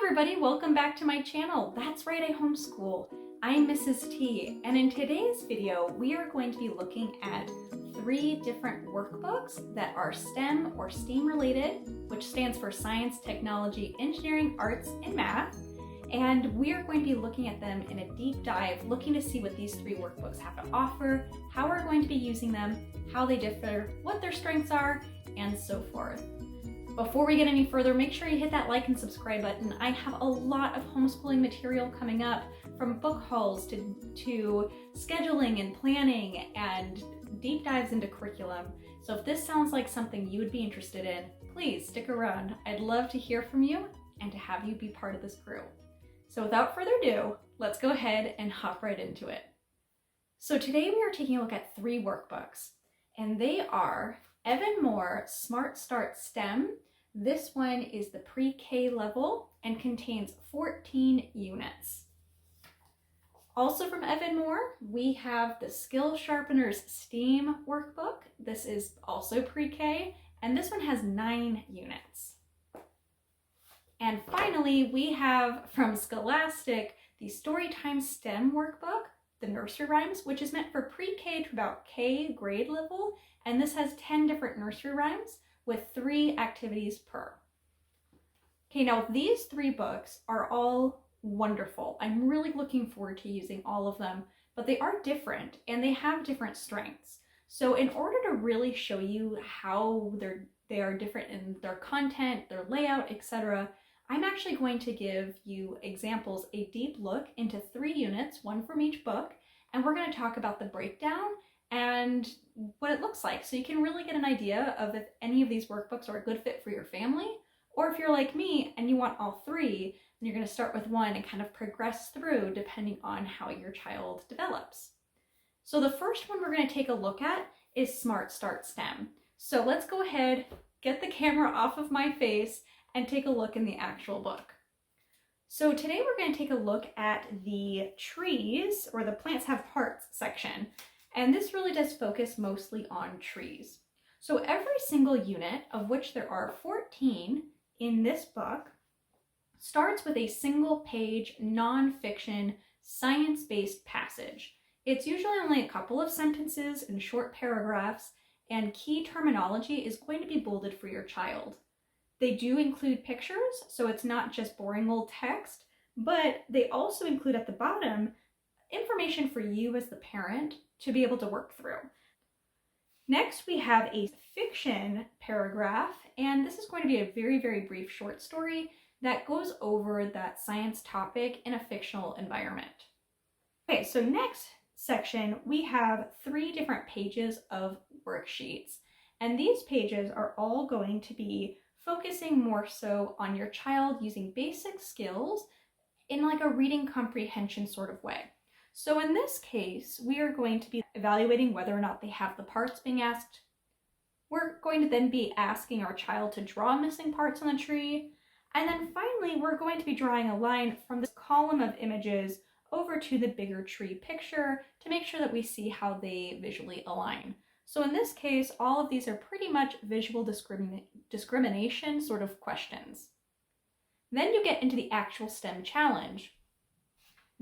everybody, welcome back to my channel. That's right, I homeschool. I'm Mrs. T, and in today's video, we are going to be looking at 3 different workbooks that are STEM or STEAM related, which stands for Science, Technology, Engineering, Arts, and Math. And we are going to be looking at them in a deep dive, looking to see what these 3 workbooks have to offer, how we're going to be using them, how they differ, what their strengths are, and so forth. Before we get any further, make sure you hit that like and subscribe button. I have a lot of homeschooling material coming up, from book hauls to scheduling and planning and deep dives into curriculum. So if this sounds like something you would be interested in, please stick around. I'd love to hear from you and to have you be part of this crew. So without further ado, let's go ahead and hop right into it. So today we are taking a look at 3 workbooks, and they are Evan-Moor Smart Start STEM. This one is the pre-K level and contains 14 units. Also from Evan-Moor, we have the Sharpeners STEAM workbook. This is also pre-K, and this one has 9 units. And finally, we have from Scholastic the Storytime STEM workbook, the Nursery Rhymes, which is meant for pre-K to about K grade level, and this has 10 different nursery rhymes with 3 activities per. Okay, now these 3 books are all wonderful. I'm really looking forward to using all of them, but they are different and they have different strengths. So in order to really show you how they are different in their content, their layout, etc., I'm actually going to give you examples, a deep look into 3 units, one from each book, and we're going to talk about the breakdown and what it looks like, so you can really get an idea of if any of these workbooks are a good fit for your family, or if you're like me and you want all 3, then you're going to start with one and kind of progress through depending on how your child develops. So the first one we're going to take a look at is Smart Start STEM. So let's go ahead, get the camera off of my face, and take a look in the actual book. So today we're going to take a look at the trees, or the plants have parts section. And this really does focus mostly on trees. So every single unit, of which there are 14 in this book, starts with a single page, non-fiction, science-based passage. It's usually only a couple of sentences and short paragraphs, and key terminology is going to be bolded for your child. They do include pictures, so it's not just boring old text, but they also include at the bottom information for you as the parent to be able to work through. Next, we have a fiction paragraph, and this is going to be a very, very brief short story that goes over that science topic in a fictional environment. Okay, so next section, we have 3 different pages of worksheets, and these pages are all going to be focusing more so on your child using basic skills in like a reading comprehension sort of way. So in this case, we are going to be evaluating whether or not they have the parts being asked. We're going to then be asking our child to draw missing parts on the tree. And then finally, we're going to be drawing a line from this column of images over to the bigger tree picture to make sure that we see how they visually align. So in this case, all of these are pretty much visual discrimination sort of questions. Then you get into the actual STEM challenge.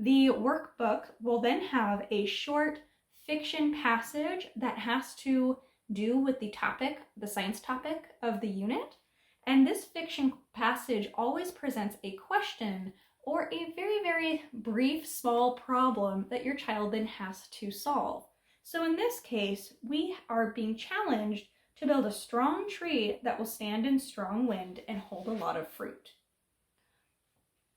The workbook will then have a short fiction passage that has to do with the topic, the science topic of the unit. And this fiction passage always presents a question or a very, very brief, small problem that your child then has to solve. So in this case, we are being challenged to build a strong tree that will stand in strong wind and hold a lot of fruit.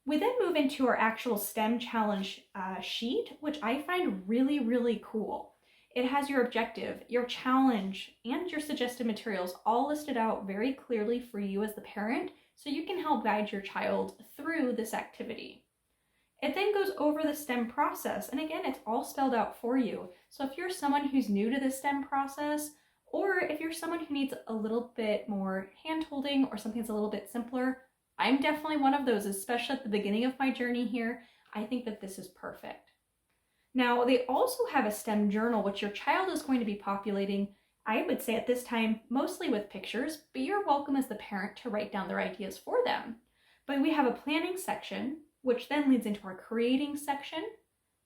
We then move into our actual STEM challenge sheet, which I find really, really cool. It has your objective, your challenge, and your suggested materials all listed out very clearly for you as the parent, so you can help guide your child through this activity. It then goes over the STEM process, and again, it's all spelled out for you. So if you're someone who's new to the STEM process, or if you're someone who needs a little bit more hand-holding or something that's a little bit simpler, I'm definitely one of those, especially at the beginning of my journey here. I think that this is perfect. Now, they also have a STEM journal, which your child is going to be populating, I would say at this time, mostly with pictures, but you're welcome as the parent to write down their ideas for them. But we have a planning section, which then leads into our creating section,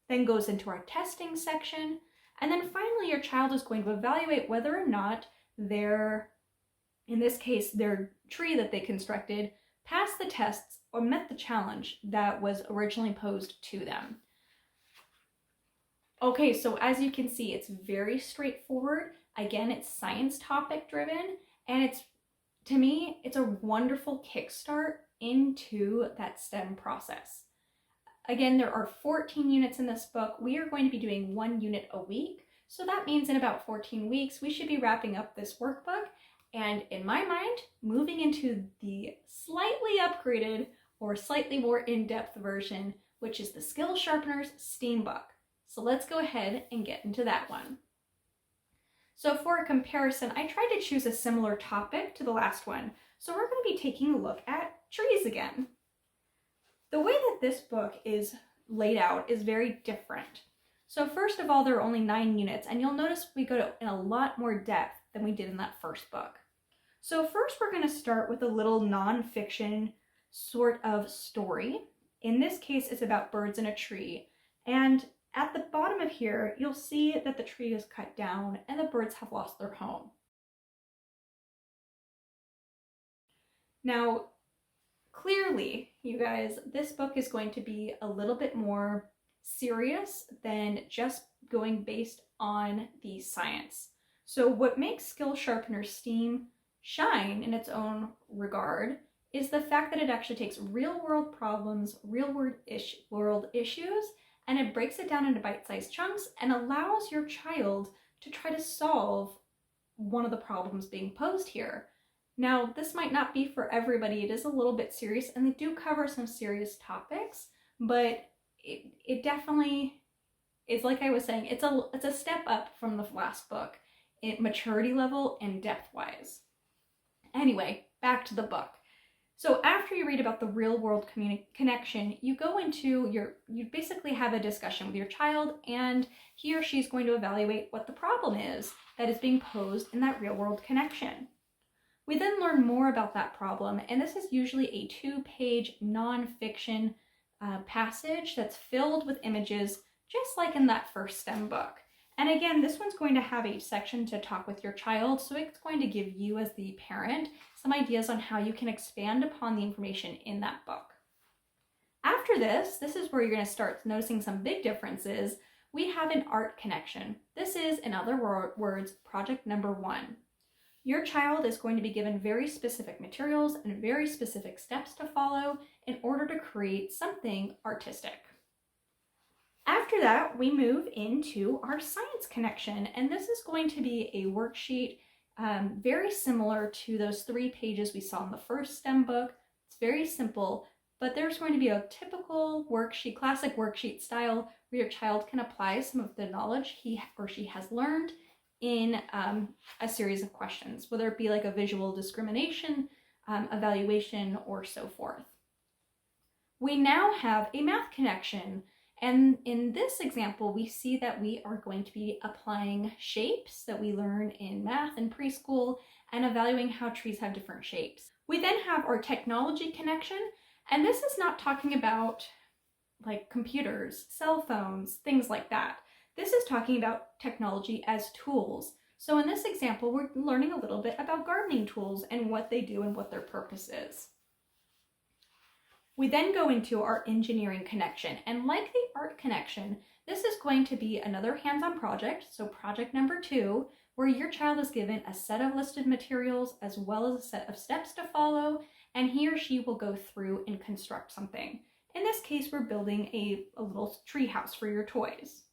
then goes into our testing section, and then finally your child is going to evaluate whether or not in this case, their tree that they constructed passed the tests or met the challenge that was originally posed to them. Okay, so as you can see, it's very straightforward. Again, it's science topic driven, and to me, it's a wonderful kickstart into that STEM process. Again, there are 14 units in this book. We are going to be doing 1 unit a week. So that means in about 14 weeks, we should be wrapping up this workbook. And in my mind, moving into the slightly upgraded or slightly more in-depth version, which is the Skill Sharpeners STEAM book. So let's go ahead and get into that one. So for a comparison, I tried to choose a similar topic to the last one. So we're going to be taking a look at trees again. The way that this book is laid out is very different. So first of all, there are only 9 units, and you'll notice we go in a lot more depth than we did in that first book. So first we're going to start with a little nonfiction sort of story. In this case, it's about birds in a tree. And at the bottom of here, you'll see that the tree is cut down and the birds have lost their home. Now, clearly, you guys, this book is going to be a little bit more serious than just going based on the science. So what makes Skill Sharpener STEAM shine in its own regard is the fact that it actually takes real-world problems, real-world issues, and it breaks it down into bite-sized chunks and allows your child to try to solve one of the problems being posed here. Now, this might not be for everybody. It is a little bit serious, and they do cover some serious topics, but it definitely is, like I was saying, it's a step up from the last book in maturity level and depth-wise. Anyway, back to the book. So after you read about the real-world connection, you go into you basically have a discussion with your child, and he or she is going to evaluate what the problem is that is being posed in that real-world connection. We then learn more about that problem, and this is usually a 2-page nonfiction passage that's filled with images, just like in that first STEM book. And again, this one's going to have a section to talk with your child, so it's going to give you as the parent some ideas on how you can expand upon the information in that book. After this is where you're going to start noticing some big differences. We have an art connection. This is, in other words, project number 1. Your child is going to be given very specific materials and very specific steps to follow in order to create something artistic. After that, we move into our science connection, and this is going to be a worksheet very similar to those 3 pages we saw in the first STEM book. It's very simple, but there's going to be a typical worksheet, classic worksheet style, where your child can apply some of the knowledge he or she has learned in a series of questions, whether it be like a visual discrimination, evaluation, or so forth. We now have a math connection. And in this example, we see that we are going to be applying shapes that we learn in math and preschool and evaluating how trees have different shapes. We then have our technology connection, and this is not talking about like computers, cell phones, things like that. This is talking about technology as tools. So in this example, we're learning a little bit about gardening tools and what they do and what their purpose is. We then go into our engineering connection, and like the art connection, this is going to be another hands-on project, so project number 2, where your child is given a set of listed materials as well as a set of steps to follow, and he or she will go through and construct something. In this case, we're building a little tree house for your toys.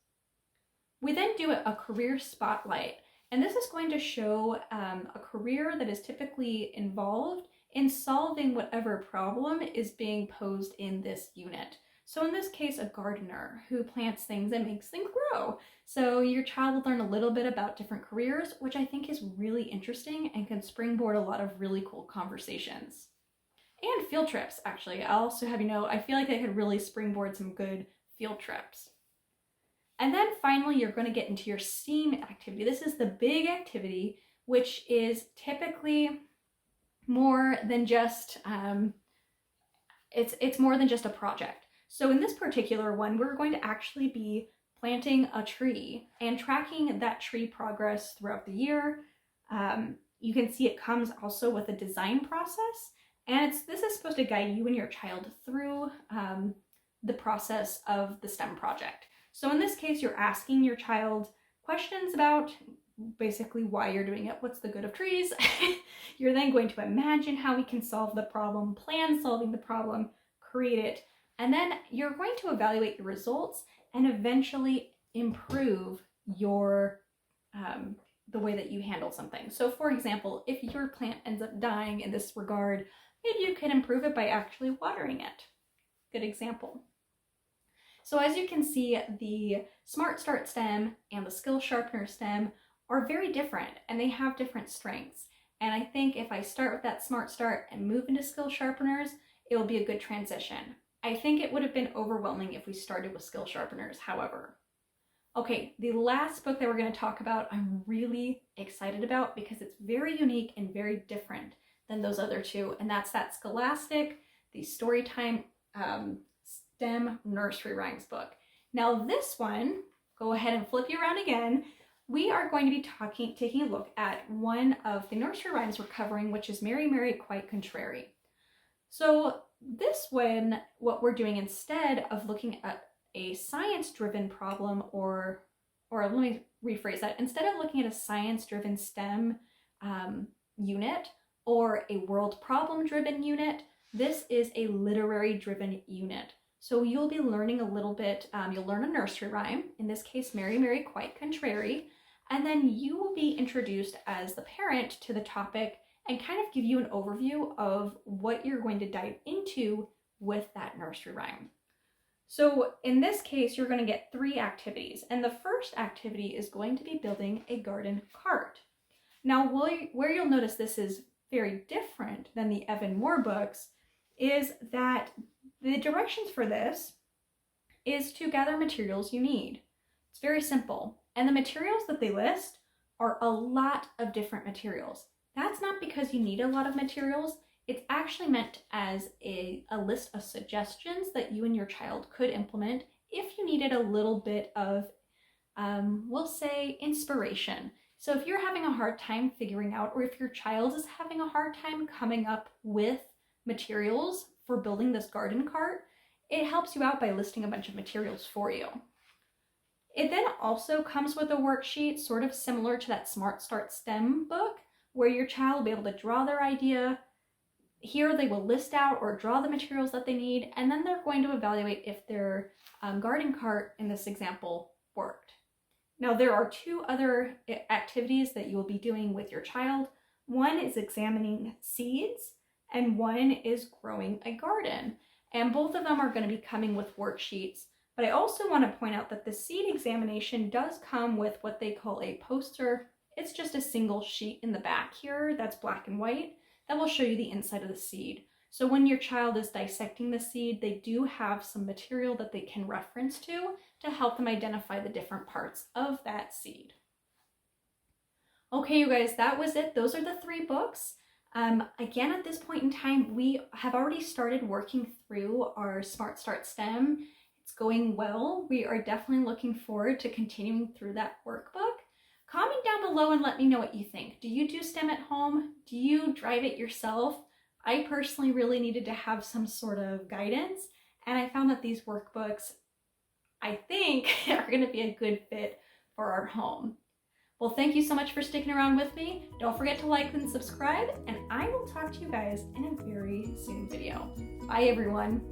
We then do a career spotlight, and this is going to show a career that is typically involved in solving whatever problem is being posed in this unit. So in this case, a gardener who plants things and makes things grow. So your child will learn a little bit about different careers, which I think is really interesting and can springboard a lot of really cool conversations. And field trips, actually. I'll also have you know, I feel like they could really springboard some good field trips. And then finally, you're going to get into your STEAM activity. This is the big activity, which is typically more than just It's more than just a project. So in this particular one, we're going to actually be planting a tree and tracking that tree progress throughout the year. You can see it comes also with a design process, and this is supposed to guide you and your child through the process of the STEM project. So in this case, you're asking your child questions about basically why you're doing it. What's the good of trees? You're then going to imagine how we can solve the problem, plan solving the problem, create it, and then you're going to evaluate your results and eventually improve your the way that you handle something. So for example, if your plant ends up dying in this regard, maybe you can improve it by actually watering it. Good example. So as you can see, the Smart Start STEM and the Skill Sharpener STEM are very different, and they have different strengths. And I think if I start with that Smart Start and move into Skill Sharpeners, it will be a good transition. I think it would have been overwhelming if we started with Skill Sharpeners, however. Okay, the last book that we're going to talk about, I'm really excited about because it's very unique and very different than those other two, and that's that Scholastic, the Storytime STEM Nursery Rhymes book. Now this one, go ahead and flip you around again. We are going to be taking a look at one of the nursery rhymes we're covering, which is Mary, Mary, Quite Contrary. So this one, what we're doing instead of looking at a science-driven problem, or let me rephrase that, instead of looking at a science-driven STEM unit or a world problem-driven unit, this is a literary-driven unit. So you'll be learning a little bit, you'll learn a nursery rhyme, in this case, Mary, Mary, Quite Contrary, and then you will be introduced as the parent to the topic and kind of give you an overview of what you're going to dive into with that nursery rhyme. So in this case, you're going to get 3 activities, and the first activity is going to be building a garden cart. Now, where you'll notice this is very different than the Evan-Moor books is that the directions for this is to gather materials you need. It's very simple, and the materials that they list are a lot of different materials. That's not because you need a lot of materials. It's actually meant as a list of suggestions that you and your child could implement if you needed a little bit of, we'll say, inspiration. So if you're having a hard time figuring out, or if your child is having a hard time coming up with materials for building this garden cart, it helps you out by listing a bunch of materials for you. It then also comes with a worksheet sort of similar to that Smart Start STEM book, where your child will be able to draw their idea. Here they will list out or draw the materials that they need, and then they're going to evaluate if their garden cart in this example worked. Now there are 2 other activities that you will be doing with your child. One is examining seeds, and one is growing a garden. And both of them are going to be coming with worksheets. But I also want to point out that the seed examination does come with what they call a poster. It's just a single sheet in the back here that's black and white that will show you the inside of the seed. So when your child is dissecting the seed, they do have some material that they can reference to help them identify the different parts of that seed. Okay, you guys, that was it. Those are the 3 books. Again, at this point in time, we have already started working through our Smart Start STEM. It's going well. We are definitely looking forward to continuing through that workbook. Comment down below and let me know what you think. Do you do STEM at home? Do you drive it yourself? I personally really needed to have some sort of guidance, and I found that these workbooks, I think, are going to be a good fit for our home. Well, thank you so much for sticking around with me. Don't forget to like and subscribe, and I will talk to you guys in a very soon video. Bye, everyone.